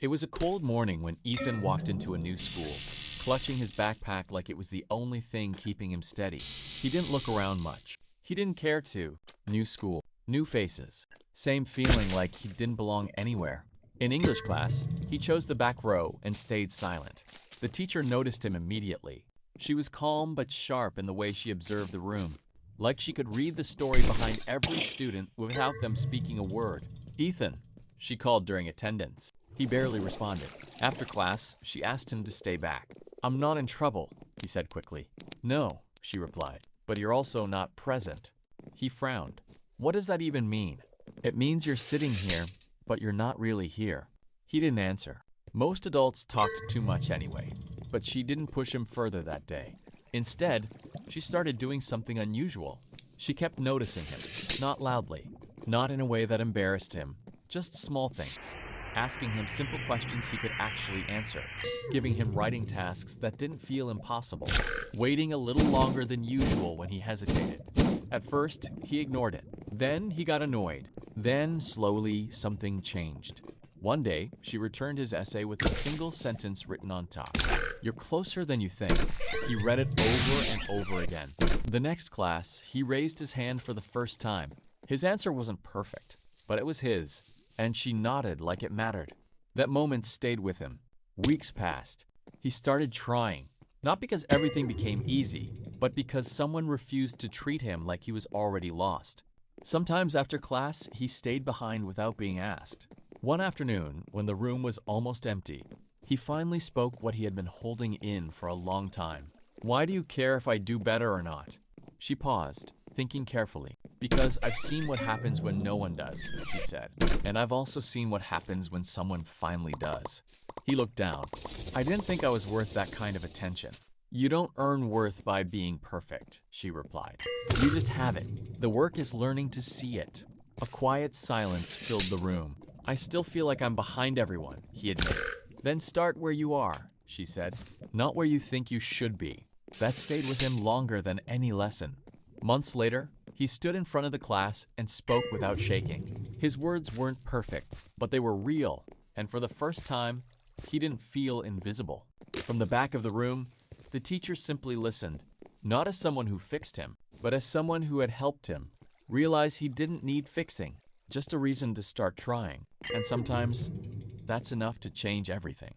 It was a cold morning when Ethan walked into a new school, clutching his backpack like it was the only thing keeping him steady. He didn't look around much. He didn't care to. New school, new faces, same feeling like he didn't belong anywhere. In English class, he chose the back row and stayed silent. The teacher noticed him immediately. She was calm but sharp in the way she observed the room, like she could read the story behind every student without them speaking a word. "Ethan," she called during attendance. He barely responded. After class, she asked him to stay back. "I'm not in trouble," he said quickly. "No," she replied, "but you're also not present." He frowned. "What does that even mean?" "It means you're sitting here, but you're not really here." He didn't answer. Most adults talked too much anyway, but she didn't push him further that day. Instead, she started doing something unusual. She kept noticing him, not loudly, not in a way that embarrassed him, just small things. Asking him simple questions he could actually answer, giving him writing tasks that didn't feel impossible, waiting a little longer than usual when he hesitated. At first, he ignored it. Then he got annoyed. Then, slowly, something changed. One day, she returned his essay with a single sentence written on top. "You're closer than you think." He read it over and over again. The next class, he raised his hand for the first time. His answer wasn't perfect, but it was his, and she nodded like it mattered. That moment stayed with him. Weeks passed. He started trying, not because everything became easy, but because someone refused to treat him like he was already lost. Sometimes after class, he stayed behind without being asked. One afternoon, when the room was almost empty, he finally spoke what he had been holding in for a long time. "Why do you care if I do better or not?" She paused, thinking carefully. "Because I've seen what happens when no one does," she said. "And I've also seen what happens when someone finally does." He looked down. "I didn't think I was worth that kind of attention." "You don't earn worth by being perfect," she replied. "You just have it. The work is learning to see it." A quiet silence filled the room. "I still feel like I'm behind everyone," he admitted. "Then start where you are," she said. "Not where you think you should be." That stayed with him longer than any lesson. Months later, he stood in front of the class and spoke without shaking. His words weren't perfect, but they were real, and for the first time, he didn't feel invisible. From the back of the room, the teacher simply listened, not as someone who fixed him, but as someone who had helped him realize he didn't need fixing, just a reason to start trying. And sometimes, that's enough to change everything.